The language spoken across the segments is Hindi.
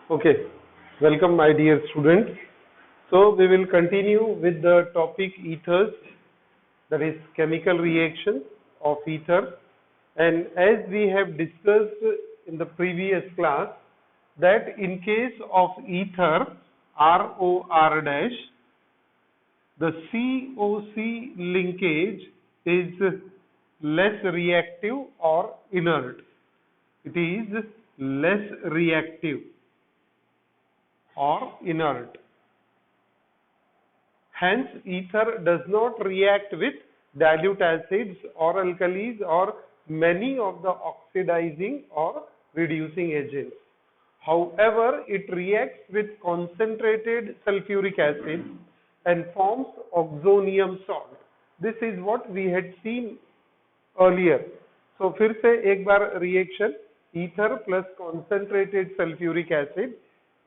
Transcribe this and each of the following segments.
Okay, welcome my dear students. So we will continue with the topic ethers, that is chemical reaction of ether. And as we have discussed in the previous class, that in case of ether, ROR dash, the COC linkage is less reactive or inert. It is less reactive or inert. Hence, ether does not react with dilute acids or alkalis or many of the oxidizing or reducing agents. However, it reacts with concentrated sulfuric acid and forms oxonium salt. This is what we had seen earlier. So फिर से एक बार reaction ether plus concentrated sulfuric acid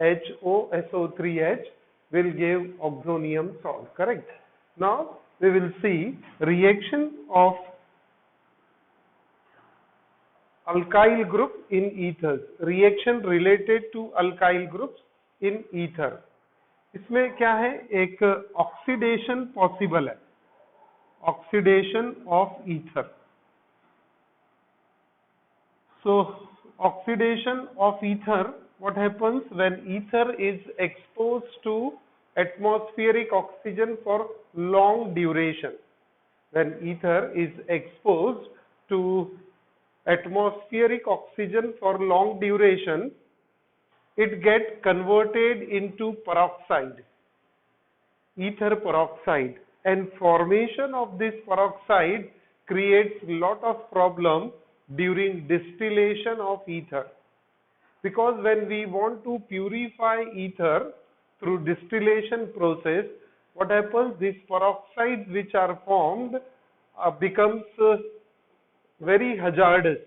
HOSO3H will give oxonium salt, correct? Now we will see reaction of alkyl group in ethers, reaction related to alkyl groups in ether. इसमें क्या है, एक ऑक्सीडेशन पॉसिबल है, oxidation of ether. So oxidation of ether, what happens when ether is exposed to atmospheric oxygen for long duration? When ether is exposed to atmospheric oxygen for long duration, it gets converted into peroxide, ether peroxide, and formation of this peroxide creates lot of problem during distillation of ether. Because when we want to purify ether through distillation process, what happens, these peroxides which are formed becomes very hazardous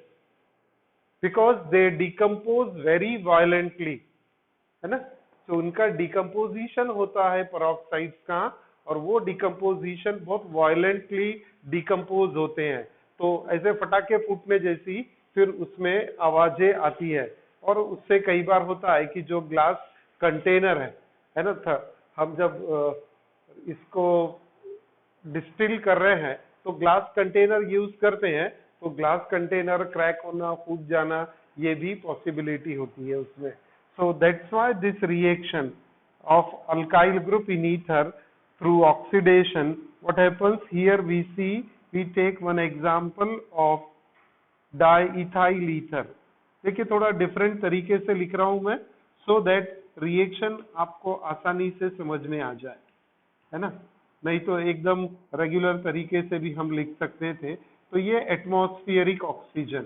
because they decompose very violently, है ना. तो उनका डिकम्पोजिशन होता है peroxides का, और वो डिकम्पोजिशन बहुत वायलेंटली डिकम्पोज होते हैं. तो ऐसे फटाके फूटने जैसी फिर उसमें आवाजें आती है. और उससे कई बार होता है कि जो ग्लास कंटेनर है ना, हम जब इसको डिस्टिल कर रहे हैं तो ग्लास कंटेनर यूज करते हैं, तो ग्लास कंटेनर क्रैक होना, फूट जाना, ये भी पॉसिबिलिटी होती है उसमें. So that's why this reaction of alkyl group in ether through oxidation, what happens here, we take one example of diethyl ether. देखिए थोड़ा डिफरेंट तरीके से लिख रहा हूं मैं, so that रिएक्शन आपको आसानी से समझ में आ जाए, है ना. नहीं तो एकदम रेगुलर तरीके से भी हम लिख सकते थे. तो ये atmospheric oxygen,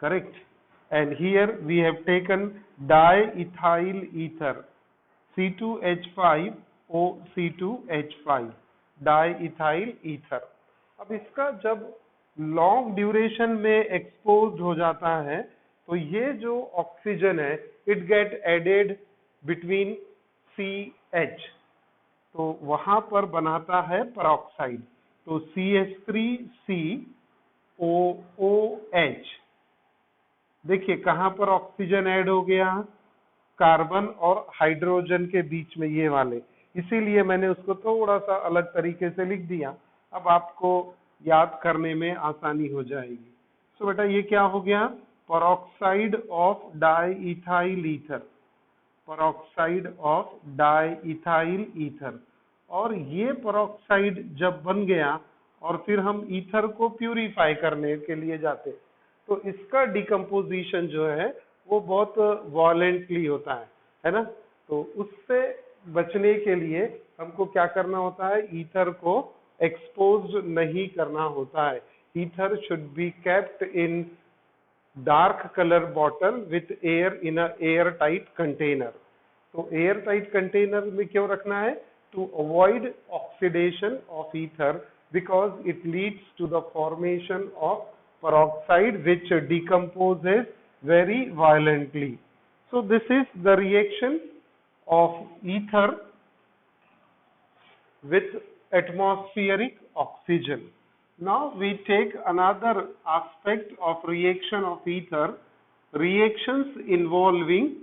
correct. And here we have taken diethyl ether, C2H5OC2H5, diethyl ether. अब इसका जब लॉन्ग ड्यूरेशन में एक्सपोज हो जाता है तो ये जो ऑक्सीजन है, it get added between CH, तो वहां पर बनाता है पेरोक्साइड. तो CH3COOH. देखिए कहां पर ऑक्सीजन ऐड हो गया, कार्बन और हाइड्रोजन के बीच में, ये वाले. इसीलिए मैंने उसको थोड़ा सा अलग तरीके से लिख दिया. अब आपको याद करने में आसानी हो जाएगी. सो बेटा ये क्या हो गया, peroxide of diethyl ether, peroxide of diethyl ether. और ये पेरोक्साइड जब बन गया और फिर हम ईथर को प्यूरिफाई करने के लिए जाते, तो इसका डिकम्पोजिशन जो है वो बहुत वायलेंटली होता है ना. तो उससे बचने के लिए हमको क्या करना होता है, ईथर को एक्सपोज नहीं करना होता है. Ether should be kept in dark colour bottle with air in a air tight container. तो एयर टाइट कंटेनर में क्यों रखना है, to avoid oxidation of ether, because it leads to the formation of peroxide which decomposes very violently. So this is the reaction of ether with atmospheric oxygen. Now we take another aspect of reaction of ether reactions involving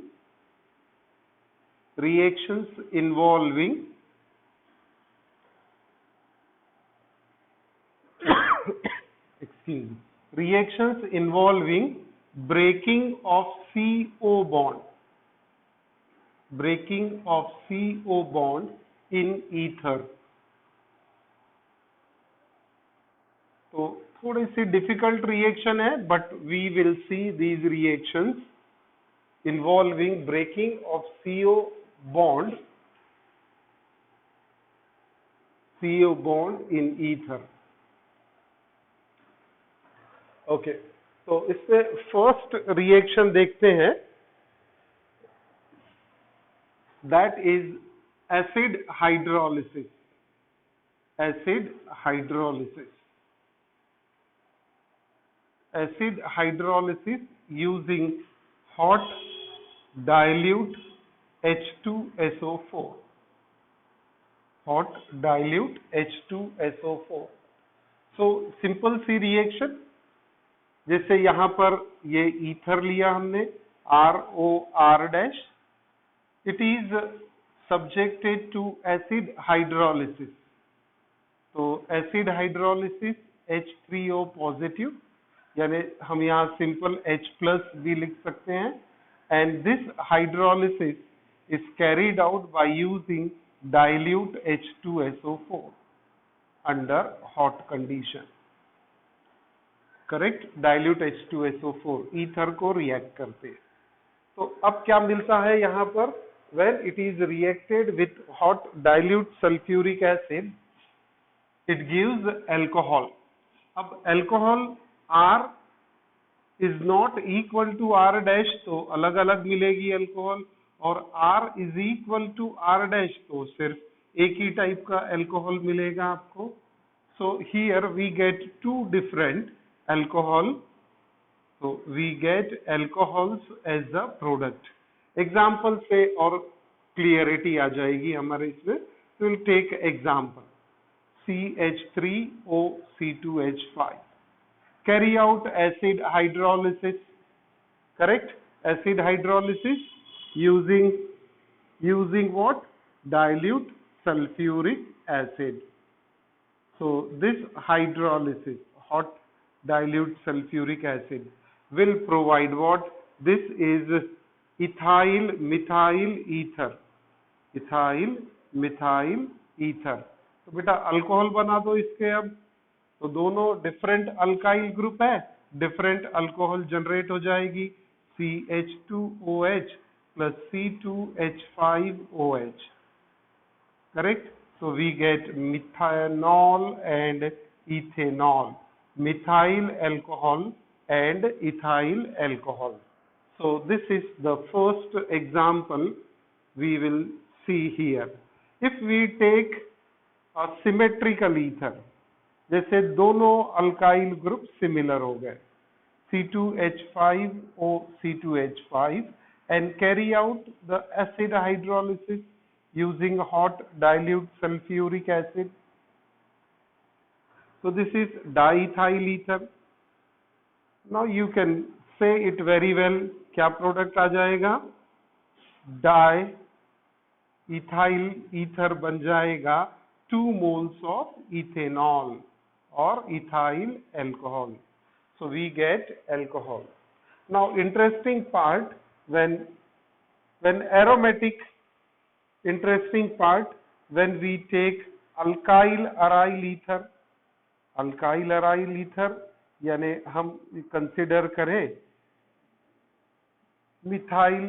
excuse me, reactions involving breaking of CO bond in ether. तो थोड़ी सी डिफिकल्ट रिएक्शन है, but we will see these reactions involving breaking of CO bond in ether. Okay, तो इससे फर्स्ट रिएक्शन देखते हैं, that is acid hydrolysis. acid hydrolysis using hot dilute H2SO4. So simple सी रिएक्शन, जैसे यहां पर ये ईथर लिया हमने ROR-, it is subjected to acid hydrolysis. तो एसिड हाइड्रोलिसिस H3O पॉजिटिव, यानी हम यहाँ सिंपल H+ भी लिख सकते हैं. And this hydrolysis is carried out by using dilute H2SO4 under hot condition. Correct, dilute H2SO4 ether को रिएक्ट करते हैं. तो अब क्या मिलता है यहाँ पर, when it is reacted with hot dilute sulfuric acid, it gives alcohol. अब alcohol R is not equal to R-, तो अलग अलग मिलेगी अल्कोहल, और R is equal to R-, तो सिर्फ एक ही टाइप का अल्कोहल मिलेगा आपको. So here we get two different alcohol, so we get alcohols as a product. Example से और क्लियरिटी आ जाएगी हमारे इसमें. तो we'll take example. CH3O C2H5. Carry out acid hydrolysis. Correct? Acid hydrolysis using what? Dilute sulfuric acid. So this hydrolysis, hot dilute sulfuric acid, will provide what? This is ethyl methyl ether. तो बेटा अल्कोहल बना दो इसके. अब तो दोनों डिफरेंट अल्काइल ग्रुप है, डिफरेंट अल्कोहल जनरेट हो जाएगी. CH2OH plus C2H5OH. Correct? So we get methanol and ethanol, methyl alcohol and ethyl alcohol. So this is the first example we will see here. If we take a symmetrical ether, जैसे दोनों अल्काइल ग्रुप सिमिलर हो गए, C2H5O C2H5, and carry out the acid hydrolysis using hot dilute sulfuric acid. So this is diethyl ether. Now you can say it very well. क्या प्रोडक्ट आ जाएगा? डाइथाइल ईथर बन जाएगा 2 moles of ethanol or ethyl alcohol. So we get alcohol. Now interesting part, when aromatic, interesting part, when we take alkyl aryl ether, यानी हम कंसिडर करें मिथाइल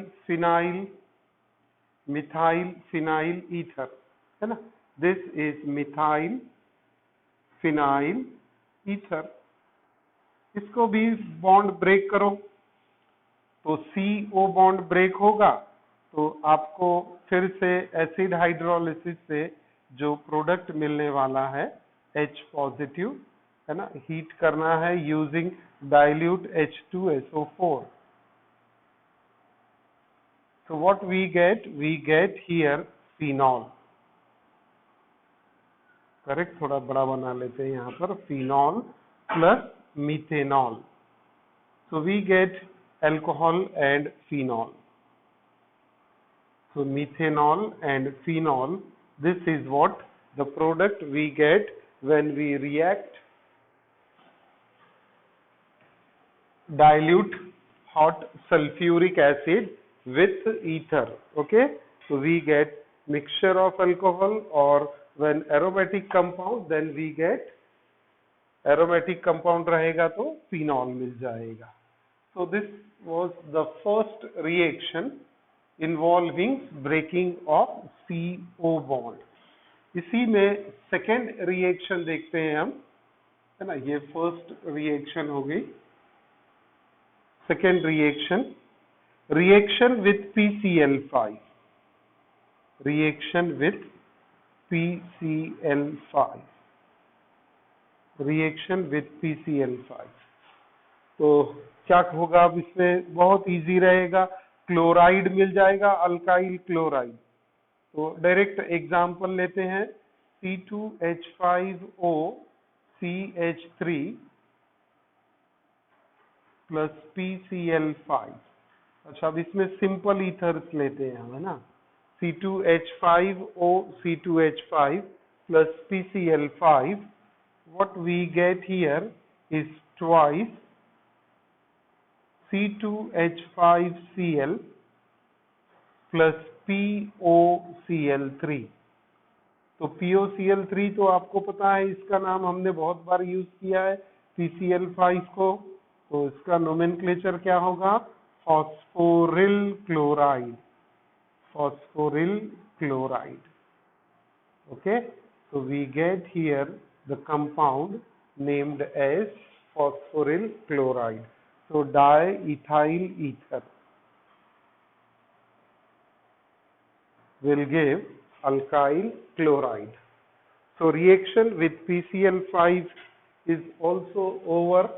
फिनाइल ईथर, है ना. This is methyl phenyl ether. इसको भी बॉन्ड ब्रेक करो तो CO बॉन्ड ब्रेक होगा, तो आपको फिर से एसिड हाइड्रोलिसिस से जो प्रोडक्ट मिलने वाला है H पॉजिटिव, है ना, हीट करना है using dilute H2SO4. So what we get here phenol. Correct, थोड़ा बड़ा बना लेते हैं यहाँ पर. phenol plus methanol. So we get alcohol and phenol. So methanol and phenol, this is what the product we get when we react dilute hot sulfuric acid with ether. Okay, so we get mixture of alcohol, or when aromatic compound, then we get aromatic compound रहेगा तो phenol मिल जाएगा. So this was the first reaction involving breaking of CO bond. इसी में सेकेंड रिएक्शन देखते हैं हम, है ना. ये फर्स्ट रिएक्शन हो गई. Second reaction with PCl5. Reaction with PCl5. Reaction with PCl5. तो क्या होगा अब इसमें? बहुत इजी रहेगा. क्लोराइड मिल जाएगा, अल्काइल क्लोराइड. तो डायरेक्ट एग्जांपल लेते हैं. C2H5O CH3 plus PCl5. अच्छा, अब इसमें सिंपल ईथर्स लेते हैं हम, है ना. C2H5O C2H5 plus PCl5. What we get here is twice C2H5Cl plus POCl3. तो POCl3 तो आपको पता है, इसका नाम हमने बहुत बार यूज किया है PCl5 को. तो इसका नोमेनक्लेचर क्या होगा? Phosphoryl chloride. Phosphoryl chloride. Okay, so we get here the compound named as phosphoryl chloride. So diethyl ether will give alkyl chloride. So reaction with PCl5 is also over.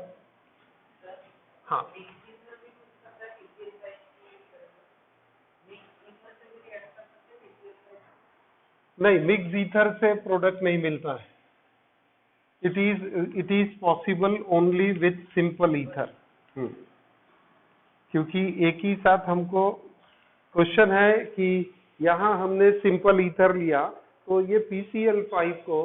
हाँ, नहीं, मिक्स ईथर से प्रोडक्ट नहीं मिलता है. It is possible only with simple ether. क्योंकि एक ही साथ हमको क्वेश्चन है कि यहाँ हमने सिंपल ईथर लिया, तो ये PCl5 को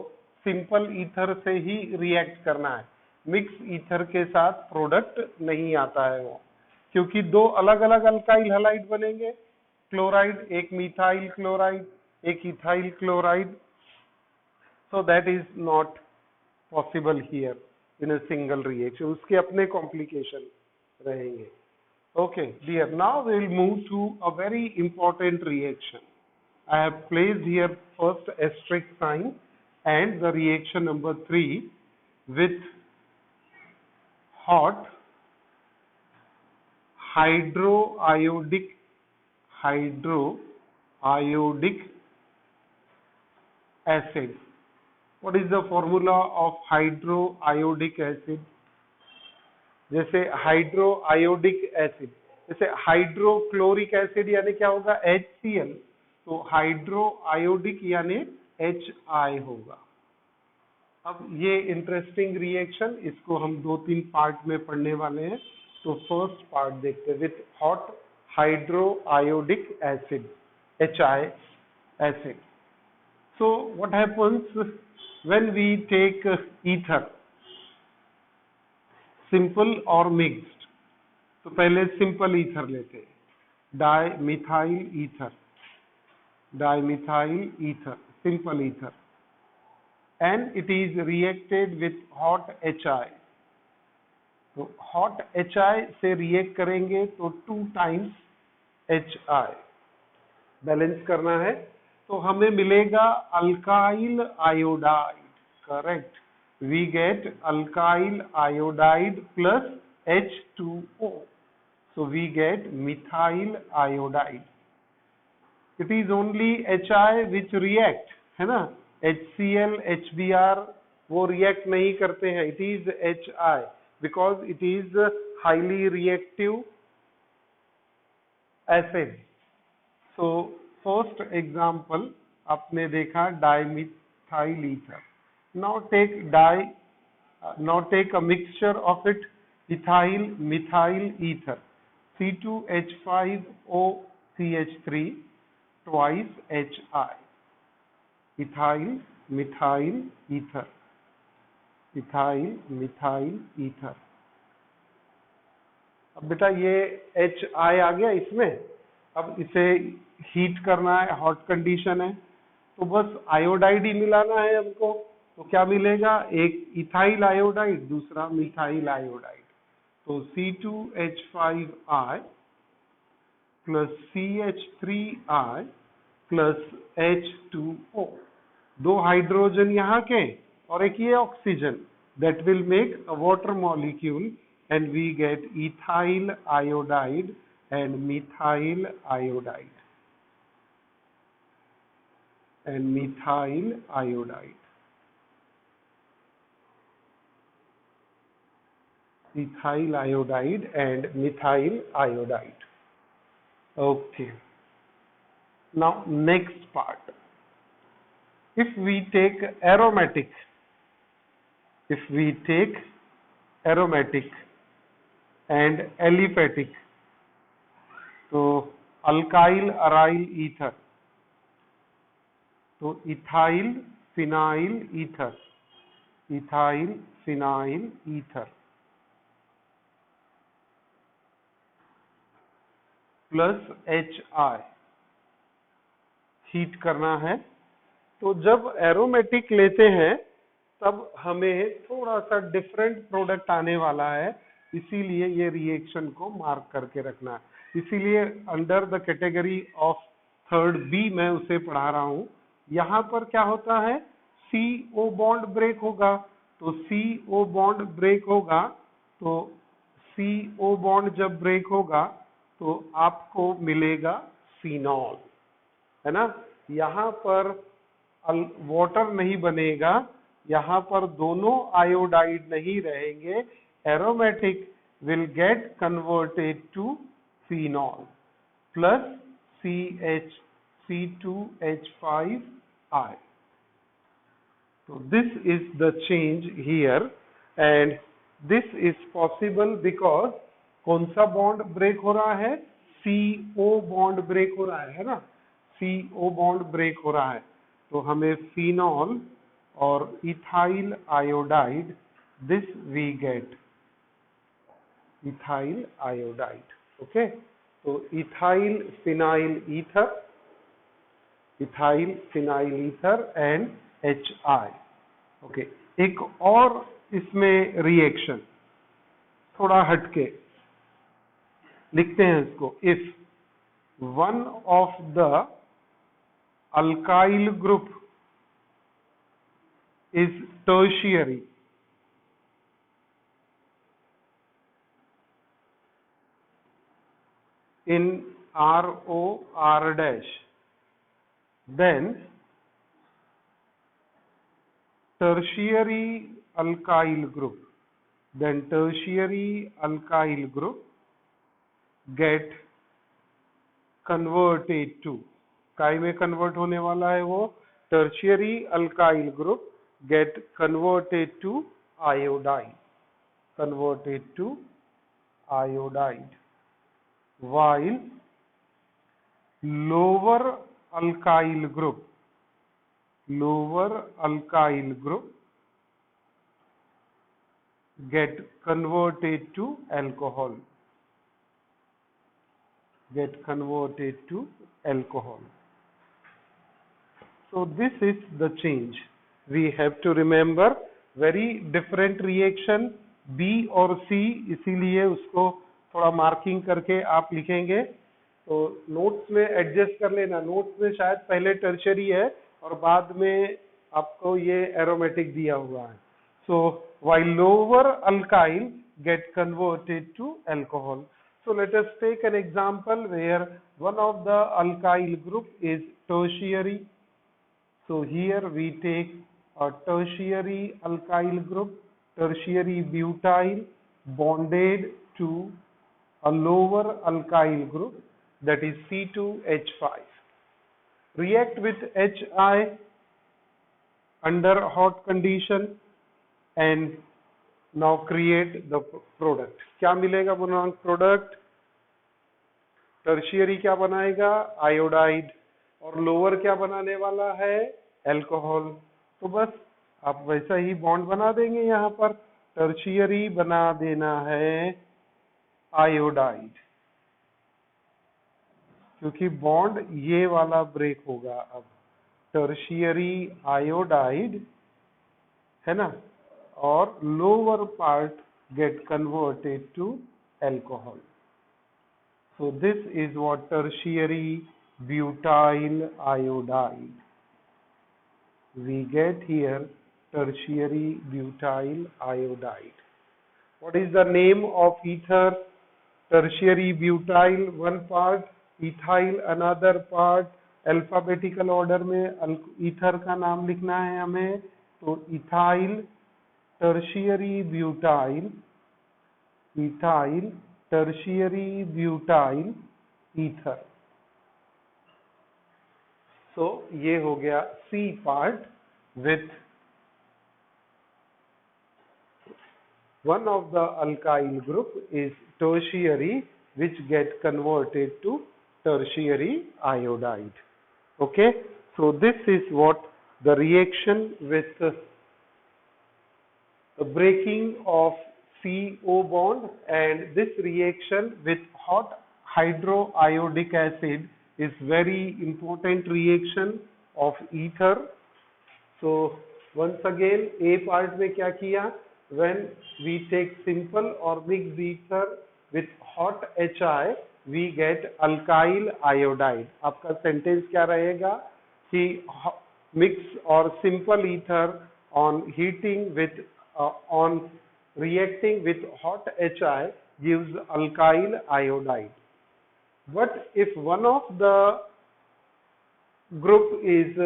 सिंपल ईथर से ही रिएक्ट करना है. मिक्स ईथर के साथ प्रोडक्ट नहीं आता है वो, क्योंकि दो अलग अलग अल्काइल हैलाइड बनेंगे. क्लोराइड, एक मिथाइल क्लोराइड, एक ethyl chloride. So that is not possible here in a single reaction. उसके अपने कॉम्प्लिकेशन रहेंगे. Okay, dear, now we will move to a very important reaction. I have placed here first asterisk sign and the reaction number 3 with hot hydroiodic acid. What is the formula of hydroiodic acid? जैसे हाइड्रोआयोडिक एसिड, जैसे हाइड्रोक्लोरिक एसिड यानी क्या होगा? HCl. तो हाइड्रोआयोडिक यानी HI होगा. अब ये इंटरेस्टिंग रिएक्शन, इसको हम 2-3 पार्ट में पढ़ने वाले हैं. तो फर्स्ट पार्ट देखते हैं. With hot hydroiodic acid, HI acid. So what happens when we take ether, simple और मिक्स्ड. तो पहले सिंपल ईथर लेते हैं. Dimethyl ether, simple ether, and it is reacted with hot HI. तो हॉट HI से रिएक्ट करेंगे तो 2 times HI बैलेंस करना है. तो हमें मिलेगा alkyl iodide. Correct. We get alkyl iodide plus H2O. So we get methyl iodide. It is only HI which react, है ना. HCl, HBr वो react नहीं करते हैं. It is HI because it is highly reactive acid. So first example आपने देखा dimethyl ether. Now take a mixture of it, ethyl methyl ether. C2H5OCH3 twice HI, ethyl methyl ether, ethyl methyl ether। अब बेटा ये HI आ गया इसमें, अब इसे हीट करना है, हॉट कंडीशन है, तो बस आयोडाइड ही मिलाना है हमको। तो क्या मिलेगा, एक इथाइल आयोडाइड, दूसरा मिथाइल आयोडाइड। तो C2H5I plus CH3I plus H2O, दो हाइड्रोजन यहाँ के और एक ये oxygen, that will make a water molecule and we get ethyl iodide and methyl iodide and methyl iodide, ethyl iodide and methyl iodide. Okay, now next part, if we take aromatic and aliphatic, तो अल्काइल अराइल ईथर, तो ethyl phenyl ether, ethyl phenyl ether plus HI, heat करना है। तो जब एरोमेटिक लेते हैं तब हमें थोड़ा सा डिफरेंट प्रोडक्ट आने वाला है, इसीलिए ये रिएक्शन को मार्क करके रखना है। इसीलिए under the category of third B मैं उसे पढ़ा रहा हूं। यहाँ पर क्या होता है, CO बॉन्ड ब्रेक होगा, तो CO बॉन्ड ब्रेक होगा, तो CO बॉन्ड जब ब्रेक होगा तो आपको मिलेगा फिनॉल, है ना। यहाँ पर वाटर नहीं बनेगा, यहाँ पर दोनों आयोडाइड नहीं रहेंगे, aromatic will get converted to phenol plus C2H5I. So this is the change here and this is possible because कौन सा बॉन्ड ब्रेक हो रहा है, CO बॉन्ड ब्रेक हो रहा है ना, CO बॉन्ड ब्रेक हो रहा है, तो हमें फिनॉल और ethyl iodide, this we get ethyl iodide. Okay, तो ethyl phenyl ether and HI। Okay, एक और इसमें रिएक्शन थोड़ा हटके लिखते हैं इसको, if one of the alkyl group is tertiary, in ROR dash, then tertiary alkyl group get converted to, काय में कन्वर्ट होने वाला है वो, tertiary alkyl group get converted to iodide, while lower alkyl group get converted to alcohol, So this is the change. We have to remember very different reaction B और C, इसीलिए उसको थोड़ा मार्किंग करके आप लिखेंगे। तो नोट्स में एडजस्ट कर लेना, नोट्स में शायद पहले टर्शरी है और बाद में आपको ये एरोमेटिक दिया हुआ है। So while lower alkyl get converted to alcohol. So let us take an example where one of the alkyl group is tertiary. So here we take a tertiary alkyl group, tertiary butyl bonded to a lower alkyl group, that is C2H5. React with HI under hot condition and now create the product. क्या मिलेगा प्रोडक्ट, टर्शियरी क्या बनाएगा, आयोडाइड, और लोअर क्या बनाने वाला है, एल्कोहल। तो बस आप वैसा ही बॉन्ड बना देंगे, यहाँ पर टर्शियरी बना देना है आयोडाइड, क्योंकि बॉन्ड ये वाला ब्रेक होगा। अब टर्शियरी आयोडाइड है ना, और lower part get converted to alcohol. So this is what tertiary butyl iodide. We get here tertiary butyl iodide. What is the name of ether? Tertiary butyl one part, ethyl another part. Alphabetical order में ether का नाम लिखना है हमें, तो ethyl, tertiary butyl, ethyl, tertiary butyl ether. So ये हो गया C part with one of the alkyl group is tertiary, which get converted to tertiary iodide. Okay, so this is what the reaction with the breaking of CO bond, and this reaction with hot hydroiodic acid is very important reaction of ether. So once again A part में क्या किया, when we take simple or mixed ether with hot HI we get alkyl iodide. आपका सेंटेंस क्या रहेगा कि mix or simple ether on heating with on reacting with hot HI gives alkyl iodide. But if one of the group is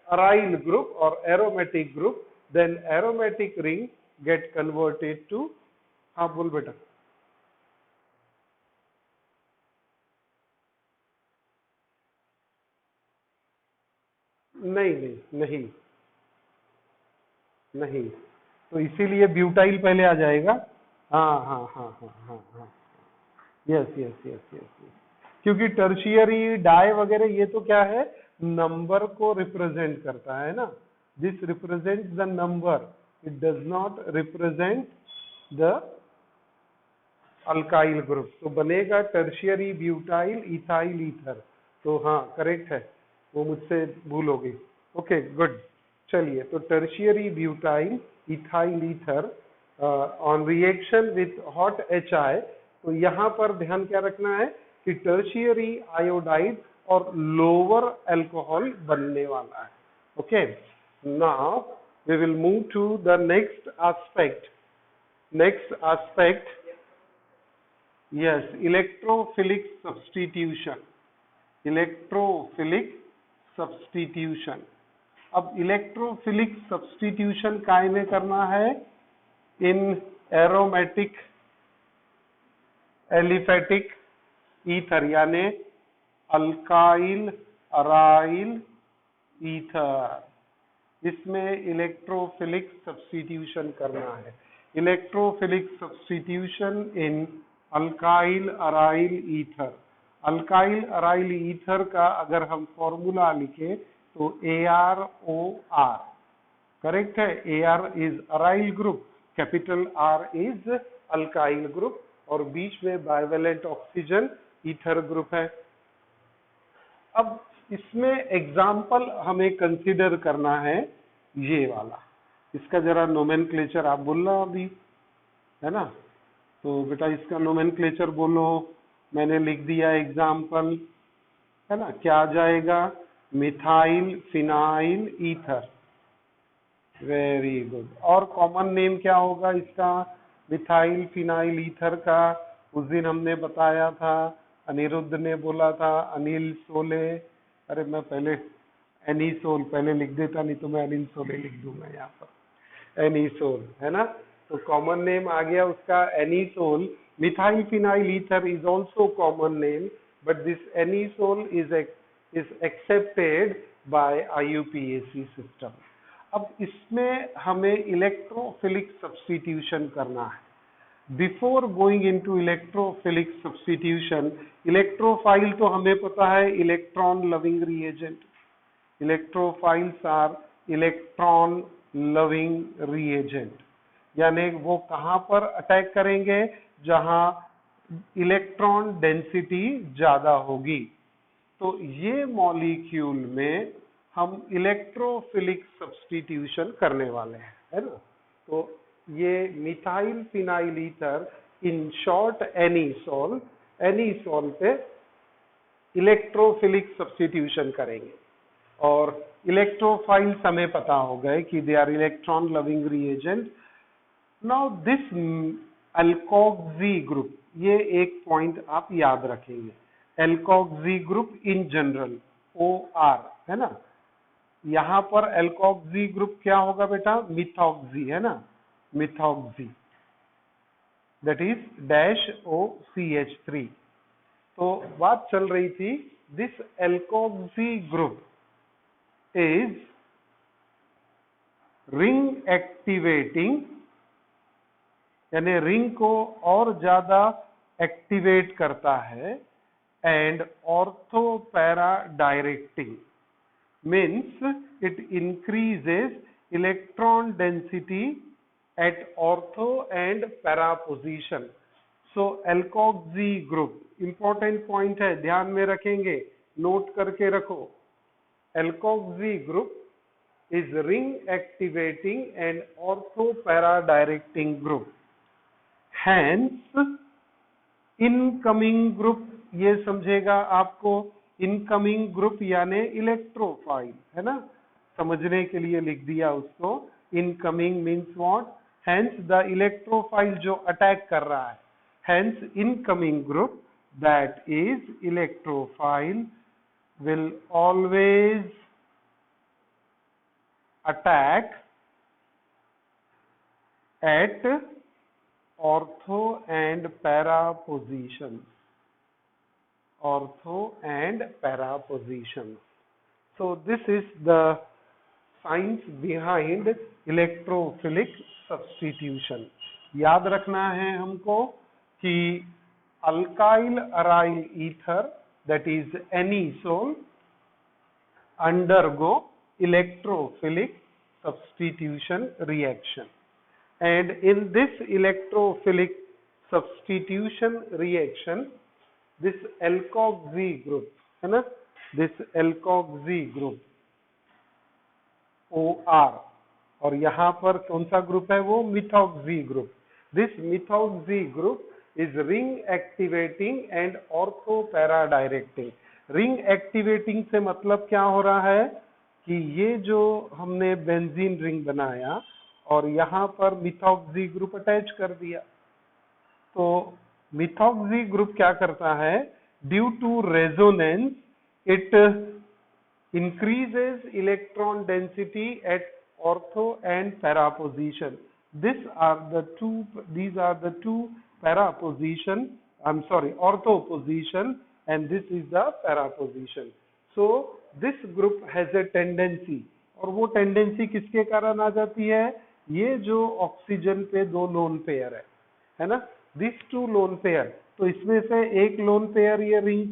aryl group or aromatic group, then aromatic ring get converted to, हाँ बोल बेटा, नहीं नहीं नहीं नहीं, तो इसीलिए ब्यूटाइल पहले आ जाएगा। हाँ हाँ हाँ हाँ हाँ हाँ, यस यस यस यस, क्योंकि टर्शियरी डाई वगैरह ये तो क्या है, नंबर को रिप्रेजेंट करता है ना, this represent the number, it does not represent the alkyl group. तो बनेगा टर्शियरी ब्यूटाइल इथाइल ईथर। तो हाँ करेक्ट है, वो मुझसे भूल हो गई। ओके गुड, चलिए, तो tertiary butyl ethyl ether on reaction with hot HI, तो यहाँ पर ध्यान क्या रखना है कि टर्शियरी आयोडाइड और लोअर अल्कोहल बनने वाला है। Okay, now we will move to the next aspect. Next aspect, yes, electrophilic substitution. Electrophilic substitution. अब इलेक्ट्रोफिलिक सब्स्टिट्यूशन काय में करना है, इन एरोमेटिक एलिफेटिक ईथर, यानी अल्काइल अराइल ईथर, इसमें इलेक्ट्रोफिलिक सब्स्टिट्यूशन करना है। Electrophilic substitution in alkyl aryl ether. Alkyl aryl ether का अगर हम फॉर्मूला लिखे तो ArOR, करेक्ट है। AR is aryl group, capital R is alkyl group, और बीच में बाइवेलेंट ऑक्सीजन ईथर ग्रुप है। अब इसमें एग्जाम्पल हमें कंसिडर करना है ये वाला, इसका जरा नोमेनक्लेचर आप बोलना अभी, है ना। तो बेटा इसका नोमेनक्लेचर बोलो, मैंने लिख दिया एग्जाम्पल, है ना। क्या आ जाएगा, methyl phenyl ether, very good. और कॉमन नेम क्या होगा इसका, मिथाइल फिनाइल ईथर का उस दिन हमने बताया था, अनिरुद्ध ने बोला था अनिल सोले। अरे मैं पहले एनीसोल पहले लिख देता, नहीं तो मैं अनिल सोले लिख दूंगा यहाँ पर, एनीसोल, है ना। तो कॉमन नेम आ गया उसका anisole. Methyl phenyl ether is also common name, but this anisole is accepted by IUPAC सिस्टम। अब इसमें हमें इलेक्ट्रोफिलिक सब्स्टिट्यूशन करना है। Before going into electrophilic substitution, electrophile तो हमें पता है electron loving reagent, electrophiles are electron loving reagent, यानी वो कहां पर अटैक करेंगे, जहां इलेक्ट्रॉन डेंसिटी ज्यादा होगी। तो ये मॉलिक्यूल में हम इलेक्ट्रोफिलिक सब्स्टिट्यूशन करने वाले हैं, है ना। तो ये methyl phenyl ether, in short anisole, anisole पे इलेक्ट्रोफिलिक सब्स्टिट्यूशन करेंगे। और इलेक्ट्रोफाइल्स हमें पता हो गए कि they are electron loving reagent. Now this alkoxy group, ये एक पॉइंट आप याद रखेंगे, alkoxy group in general OR, है ना। यहां पर अल्कोक्सी ग्रुप क्या होगा बेटा, मिथॉक्सी, है ना, methoxy, that is dash OCH3। तो बात चल रही थी, this alkoxy group is ring activating, यानी रिंग को और ज्यादा एक्टिवेट करता है, and ortho para directing, means it increases electron density at ortho and para position. So alkoxy group, important point है, ध्यान में रखेंगे, नोट करके रखो, alkoxy group is ring activating and ortho para directing group, hence incoming group, ये समझेगा आपको, इनकमिंग ग्रुप यानी इलेक्ट्रोफाइल, है ना, समझने के लिए लिख दिया उसको, incoming means what, hence the electrophile जो अटैक कर रहा है, hence incoming group that is electrophile will always attack at ortho and para positions, ortho and para positions. So this is the science behind electrophilic substitution. याद रखना है हमको कि alkyl aryl ether, that is anisole, undergo electrophilic substitution reaction, and in this electrophilic substitution reaction, this alkoxy group, है ना, this alkoxy group OR, और यहां पर कौन सा ग्रुप है, वो methoxy group, this methoxy group is ring activating and ortho para directing। Ring activating से मतलब क्या हो रहा है कि ये जो हमने बेंजीन रिंग बनाया और यहां पर मिथॉक्सी ग्रुप अटैच कर दिया, तो मिथॉक्सी ग्रुप क्या करता है, due to resonance it increases electron density at ortho and para position. These are the two para position, I'm sorry, ortho position, and this is the para position. So this group has a tendency, और वो टेंडेंसी किसके कारण आ जाती है, ये जो ऑक्सीजन पे दो लोन पेयर है ना, दिस टू लोन पेयर, तो इसमें से एक लोन पेयर ये रिंग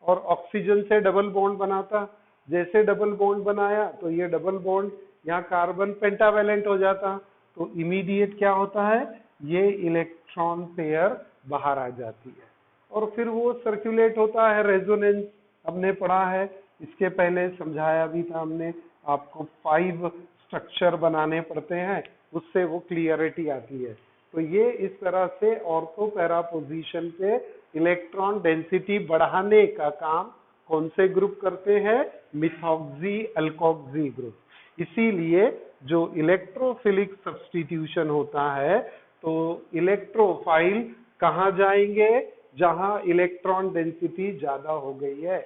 और ऑक्सीजन से डबल बॉन्ड बनाता, जैसे डबल बॉन्ड बनाया तो ये डबल बॉन्ड यहाँ कार्बन पेंटावेलेंट हो जाता, तो इमीडिएट क्या होता है, ये इलेक्ट्रॉन पेयर बाहर आ जाती है, और फिर वो सर्कुलेट होता है, रेजोनेंस हमने पढ़ा है, इसके पहले समझाया भी था हमने आपको, 5 स्ट्रक्चर बनाने पड़ते हैं, उससे वो क्लियरिटी आती है। तो ये इस तरह से ऑर्थो पैरा पोजीशन पे इलेक्ट्रॉन डेंसिटी बढ़ाने का काम कौन से ग्रुप करते हैं, मिथॉक्सी अल्कोक्सी ग्रुप। इसीलिए जो इलेक्ट्रोफिलिक सब्स्टिट्यूशन होता है, तो इलेक्ट्रोफाइल कहाँ जाएंगे, जहां इलेक्ट्रॉन डेंसिटी ज्यादा हो गई है,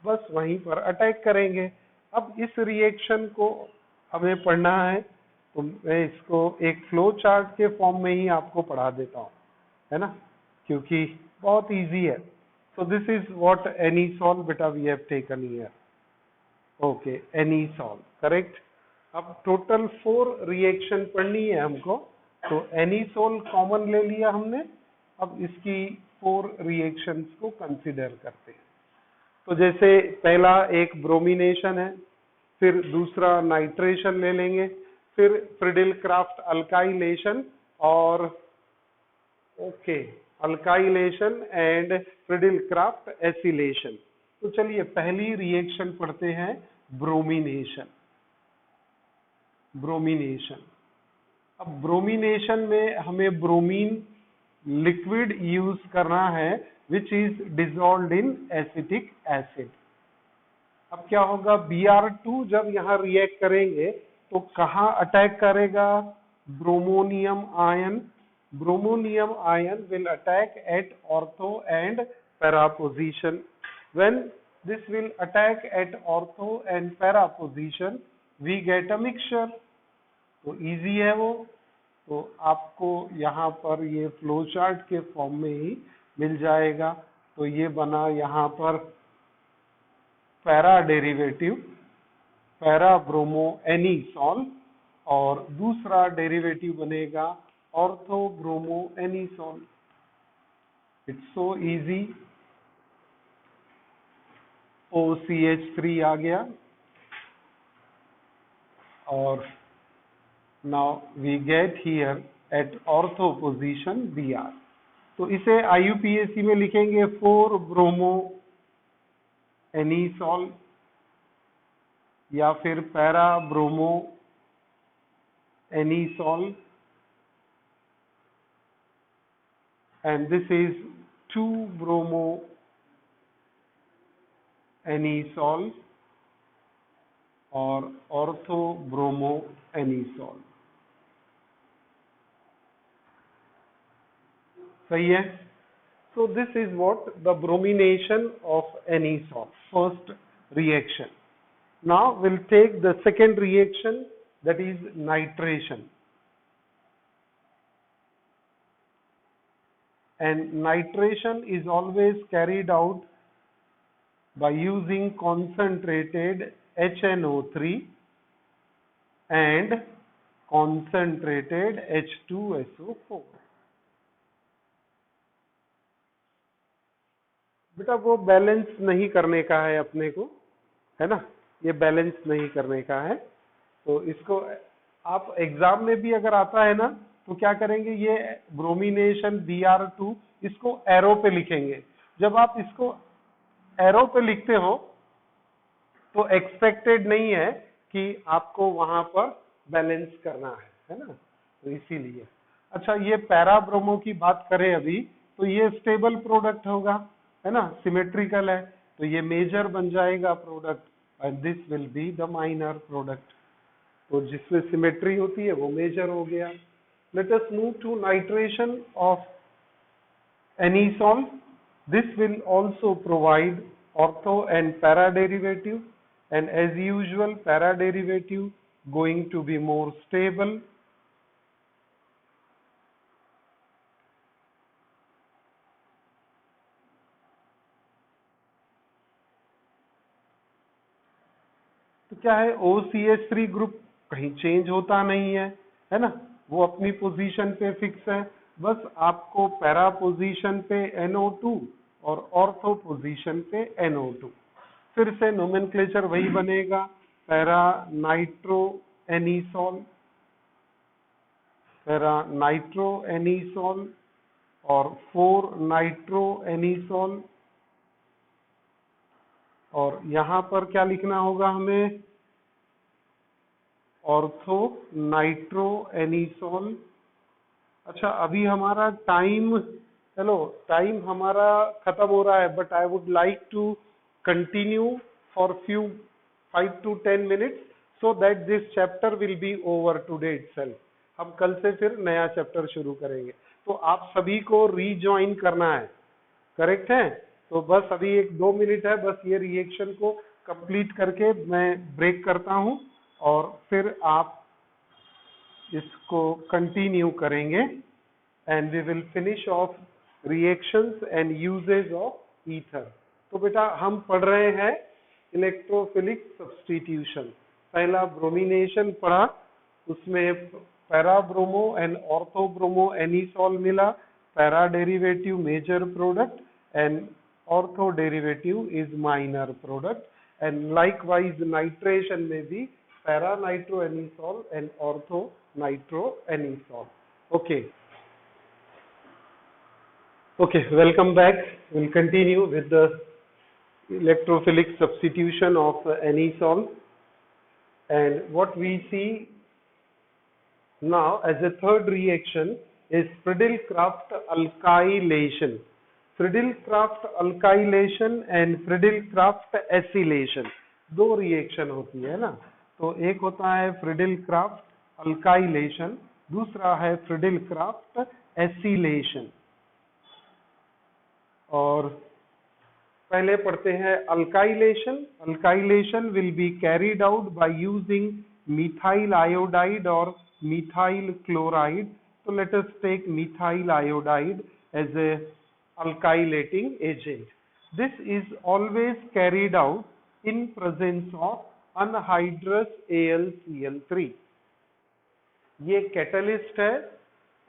बस वहीं पर अटैक करेंगे। अब इस रिएक्शन को हमें पढ़ना है, तो मैं इसको एक फ्लो चार्ट के फॉर्म में ही आपको पढ़ा देता हूँ, है ना, क्योंकि बहुत इजी है। So this is what anisole बेटा we have taken here, okay, anisole, correct. अब टोटल 4 रिएक्शन पढ़नी है हमको, तो एनीसोल कॉमन ले लिया हमने। अब इसकी 4 रिएक्शंस को कंसिडर करते हैं। तो जैसे पहला एक ब्रोमिनेशन है, फिर दूसरा नाइट्रेशन ले लेंगे, फिर फ्रिडिल क्राफ्ट अल्काइलेशन और अल्काइलेशन एंड फ्रिडिल क्राफ्ट एसिलेशन। तो चलिए पहली रिएक्शन पढ़ते हैं, ब्रोमिनेशन। अब ब्रोमिनेशन में हमें ब्रोमीन लिक्विड यूज करना है which is dissolved in acetic acid. अब क्या होगा, Br2 जब यहां रिएक्ट करेंगे तो कहां अटैक करेगा, bromonium ion. Bromonium ion will attack at ortho and para position. When this will attack at ortho and para position, we get a mixture. तो इजी है वो, तो आपको यहाँ पर ये फ्लो चार्ट के फॉर्म में ही मिल जाएगा। तो ये बना यहाँ पर para derivative, para bromo anisole, और दूसरा डेरिवेटिव बनेगा ortho bromo anisole. It's so easy. OCH3 आ गया और now we get here at ortho position Br। तो इसे IUPAC में लिखेंगे 4 ब्रोमो एनीसॉल या फिर para bromo anisole, and this is 2 bromo anisole और ortho bromo anisole। सही है। So this is what the bromination of anisole, first reaction. Now we'll take the second reaction, that is nitration. And nitration is always carried out by using concentrated HNO3 and concentrated H2SO4। बेटा वो बैलेंस नहीं करने का है अपने को, है ना, ये बैलेंस नहीं करने का है। तो इसको आप एग्जाम में भी अगर आता है ना तो क्या करेंगे, ये ब्रोमिनेशन Br2 इसको एरो पे लिखेंगे। जब आप इसको एरो पे लिखते हो तो एक्सपेक्टेड नहीं है कि आपको वहां पर बैलेंस करना है ना, तो इसीलिए। अच्छा, ये पैरा ब्रोमो की बात करें अभी, तो ये स्टेबल प्रोडक्ट होगा, है ना, सिमेट्रिकल है, तो ये मेजर बन जाएगा product and this will be the minor product. तो जिसमें सिमेट्री होती है वो मेजर हो गया। Let us move to nitration of anisole. This will also provide ortho and para derivative, and as usual para derivative going to be more stable. तो क्या है, OCH3 ग्रुप कहीं चेंज होता नहीं है ना, वो अपनी पोजीशन पे फिक्स है। बस आपको पैरा पोजीशन पे NO2 और ऑर्थो पोजीशन पे NO2, फिर से नोमेनक्लेचर वही बनेगा, पैरा नाइट्रो एनीसॉल, पैरा नाइट्रो एनीसॉल और 4 नाइट्रो एनीसॉल। और यहां पर क्या लिखना होगा हमें, ऑर्थो नाइट्रो एनीसॉल। अच्छा, अभी हमारा टाइम, चलो टाइम हमारा खत्म हो रहा है, but I would like to continue for few 5 to 10 minutes so that this chapter will be over today itself। हम कल से फिर नया चैप्टर शुरू करेंगे। तो आप सभी को रीज्वाइन करना है, करेक्ट है। तो बस अभी 1-2 मिनट है, बस ये रिएक्शन को कंप्लीट करके मैं ब्रेक करता हूं और फिर आप इसको कंटिन्यू करेंगे and we will finish off reactions and uses of ether. तो बेटा हम पढ़ रहे हैं इलेक्ट्रोफिलिक सब्स्टिट्यूशन। पहला ब्रोमिनेशन पढ़ा, उसमें para bromo and ortho bromo anisole मिला, para derivative major product and ortho derivative is minor product and likewise nitration में भी para nitro anisole and ortho nitro anisole. Okay, welcome back. We'll continue with the electrophilic substitution of anisole, and what we see now as a third reaction is Friedel-Crafts alkylation. Friedel-Crafts alkylation and Friedel-Crafts acylation, दो रिएक्शन होती है ना. तो एक होता है Friedel-Crafts alkylation, दूसरा है Friedel-Crafts acylation. और पहले पढ़ते हैं alkylation. Alkylation will be carried out by using methyl iodide और मिथाइल क्लोराइड. तो let us take methyl iodide as a alkylating agent. This is always carried out in presence of anhydrous AlCl3. ये कैटलिस्ट है,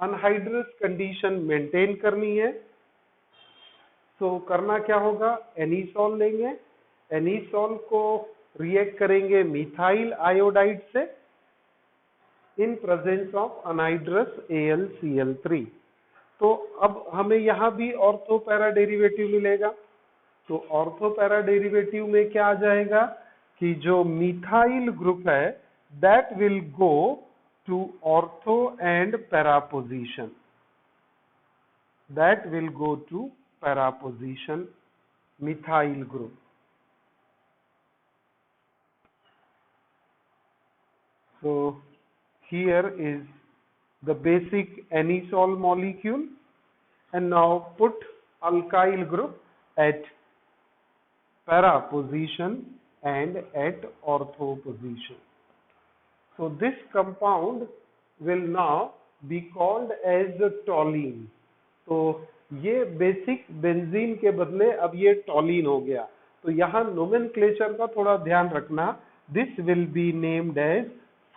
अनहाइड्रस कंडीशन मेंटेन करनी है. तो करना क्या होगा, एनिसॉल लेंगे, एनिसॉल को रिएक्ट करेंगे मिथाइल आयोडाइड से in presence of anhydrous AlCl3. तो अब हमें यहाँ भी ऑर्थो पैरा डेरिवेटिव मिलेगा. तो ऑर्थो पैरा डेरिवेटिव में क्या आ जाएगा कि जो मिथाइल ग्रुप है that will go to ortho and para position, that will go to para position methyl group. So here is the basic anisole molecule, and now put alkyl group at para position and at ortho position. So this compound will now be called as toluene. तो ये बेसिक बेंजीन के बदले अब ये टॉलिन हो गया. तो यहाँ नोमेनक्लेचर का थोड़ा ध्यान रखना. This will be named as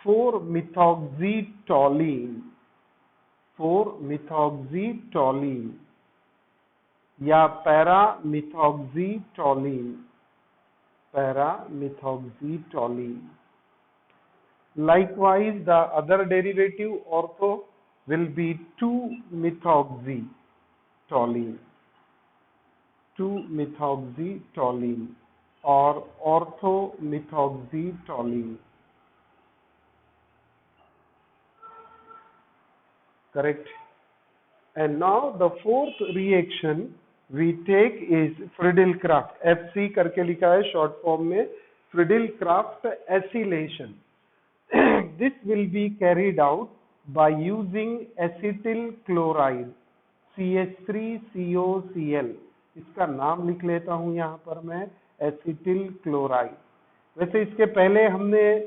4-methoxytoluene, 4-methoxytoluene या पैरामिथॉक्सीटोलिन, पैरामिथॉक्सीटोलिन. Likewise, the other derivative ortho will be 2-methoxytoluene, 2-methoxytoluene or orthomethoxytoluene. Correct. And now the fourth reaction we take is Friedel-Crafts, FC करके लिखा है short form में, Friedel-Crafts acylation. This will be carried out by using acetyl chloride CH3COCl. इसका नाम लिख लेता हूं यहां पर मैं, एसिटिल क्लोराइड. वैसे इसके पहले हमने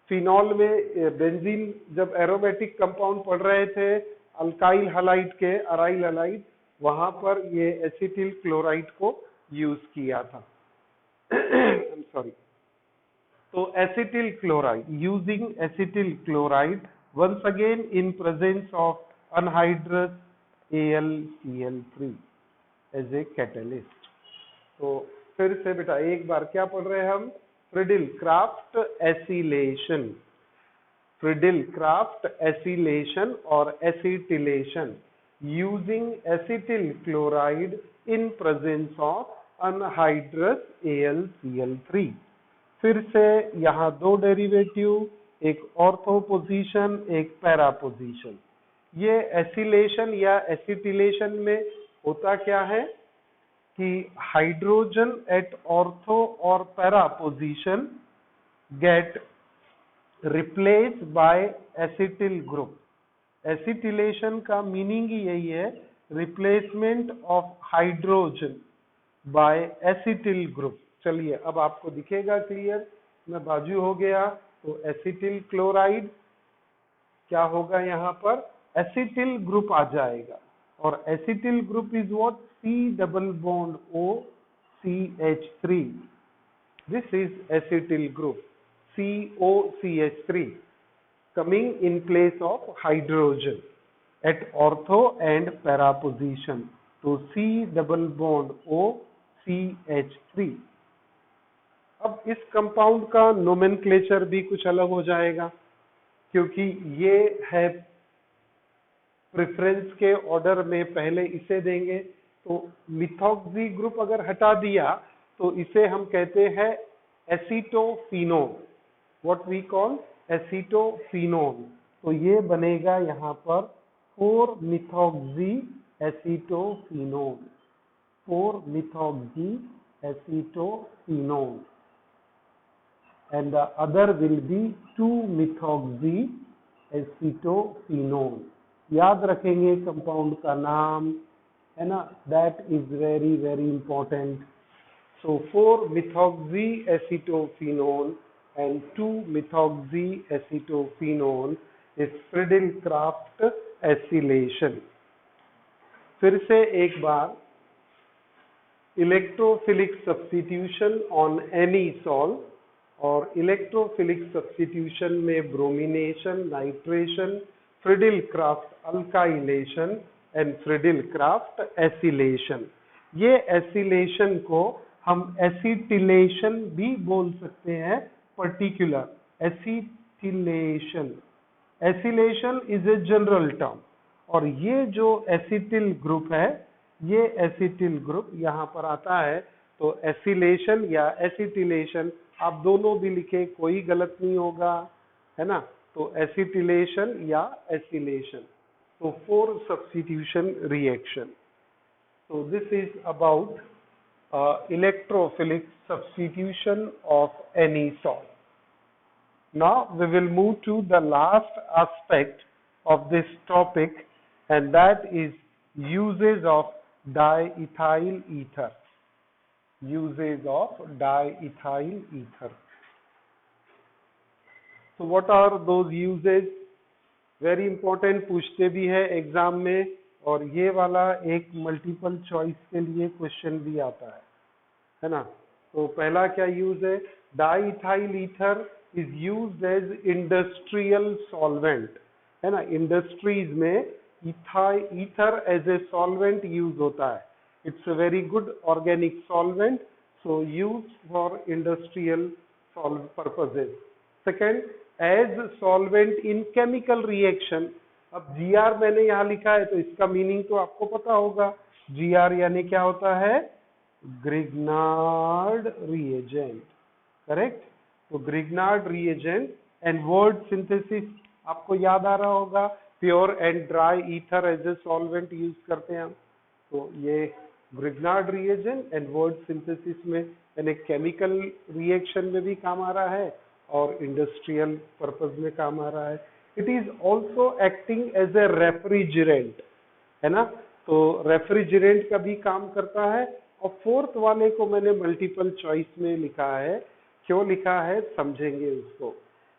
फिनॉल में बेंजीन जब एरोमेटिक कंपाउंड पढ़ रहे थे अल्काइल हलाइड के, अराइल हलाइड, वहां पर ये एसिटिल क्लोराइड को यूज किया था. I'm sorry. So acetyl chloride, using acetyl chloride once again in presence of anhydrous AlCl3 as a catalyst. तो फिर से बेटा एक बार क्या पढ़ रहे हैं हम, Friedel-Crafts acylation, Friedel-Crafts acylation or acetylation using acetyl chloride in presence of anhydrous AlCl3. फिर से यहाँ दो डेरिवेटिव, एक ऑर्थो पोजीशन एक पैरा पोजीशन. ये एसिलेशन या एसिटिलेशन में होता क्या है कि हाइड्रोजन एट ऑर्थो और para position gate replaced by acetyl group. Acetylation का मीनिंग ही यही है, replacement of hydrogen bye acetyl group. चलिए अब आपको दिखेगा क्लियर. मैं बाजू हो गया तो एसिटिल क्लोराइड क्या होगा, यहाँ पर एसिटिल ग्रुप आ जाएगा. और acetyl group is what, C double bond O CH3. This is acetyl group COCH3. coming in place of hydrogen at ortho and para position. तो C double bond O CH3. अब इस कंपाउंड का नोमेनक्लेचर भी कुछ अलग हो जाएगा, क्योंकि ये है प्रेफरेंस के ऑर्डर में पहले इसे देंगे। तो मिथॉक्सी ग्रुप अगर हटा दिया तो इसे हम कहते हैं acetophenone, what we call acetophenone. तो ये बनेगा यहाँ पर 4-methoxy acetophenone, 4-methoxy acetophenone, and the other will be 2-methoxy acetophenone. याद रखेंगे कंपाउंड का नाम, है ना, that is very very important. So 4-methoxy acetophenone and 2-methoxy acetophenone is Friedel-Crafts acylation। फिर से एक बार, electrophilic substitution on anisole, और इलेक्ट्रोफिलिक सब्स्टिट्यूशन में bromination, nitration, Friedel-Crafts alkylation and Friedel-Crafts acylation. ये एसिलेशन को हम एसिटिलेशन भी बोल सकते हैं, particular acetylation. Acylation is a general term, और ये जो एसिटिल ग्रुप है, ये एसिटिल ग्रुप यहाँ पर आता है। तो एसिलेशन या एसिटिलेशन आप दोनों भी लिखे, कोई गलत नहीं होगा, है ना। तो एसिटिलेशन या एसिलेशन, तो 4 substitution reaction। So this is about electrophilic substitution of any salt। Now we will move to the last aspect of this topic, and that is uses of diethyl ether। Uses of diethyl ether। So what are those uses? Very important, पूछते भी है एग्जाम में, और ये वाला एक मल्टीपल चॉइस के लिए क्वेश्चन भी आता है ना। तो पहला क्या यूज है? Diethyl ether is used as industrial solvent, है ना। इंडस्ट्रीज में ether as a solvent use होता है। It's a very good organic solvent, so use for industrial purposes. Second, as solvent in chemical reaction. अब जीआर मैंने यहाँ लिखा है, तो इसका मीनिंग तो आपको पता होगा। जीआर यानी क्या होता है? Grignard reagent, correct. तो Grignard reagent and Wurtz synthesis आपको याद आ रहा होगा, pure and dry ether as a solvent use करते हैं हम। तो ये Grignard reagent and Wurtz synthesis में, यानी केमिकल रिएक्शन में भी काम आ रहा है और इंडस्ट्रियल पर्पज में काम आ रहा है। It is also acting as a refrigerant, है ना। तो रेफ्रिजरेंट का भी काम करता है। और फोर्थ वाले को मैंने मल्टीपल चॉइस में लिखा है, क्यों लिखा है समझेंगे उसको।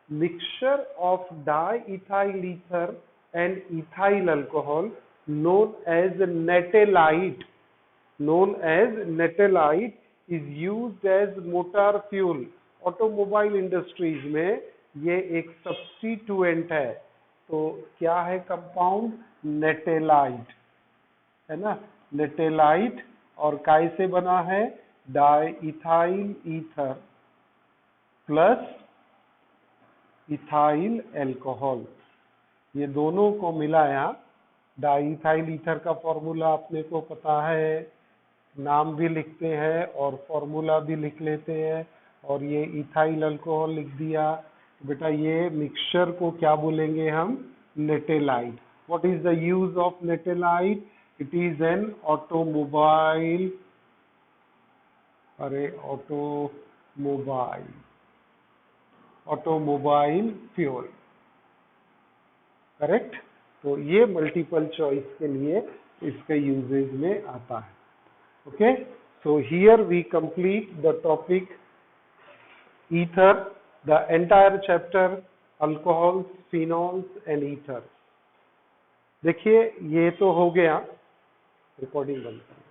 Mixture of diethyl ether and ethyl alcohol known as natalite, known as natalite is used as motor fuel। Automobile industries में ये एक सब्स्टिट्यूएंट है। तो क्या है कंपाउंड? नेटेलाइट, है ना। नेटेलाइट, और काय से बना है? Diethyl ether plus ethyl alcohol, ये दोनों को मिलाया। डाइइथाइल ईथर का फॉर्मूला अपने को पता है, नाम भी लिखते हैं और फॉर्मूला भी लिख लेते हैं, और ये इथाइल अल्कोहल लिख दिया। बेटा ये मिक्सचर को क्या बोलेंगे हम? Natalite. What is the use of natalite? It is an automobile, अरे ऑटोमोबाइल फ्यूल, करेक्ट। तो ये मल्टीपल चॉइस के लिए इसके यूजेज में आता है। Okay, so here we complete the topic ether, the entire chapter alcohols, phenols and ether। देखिए ये तो हो गया, रिकॉर्डिंग बंद करें।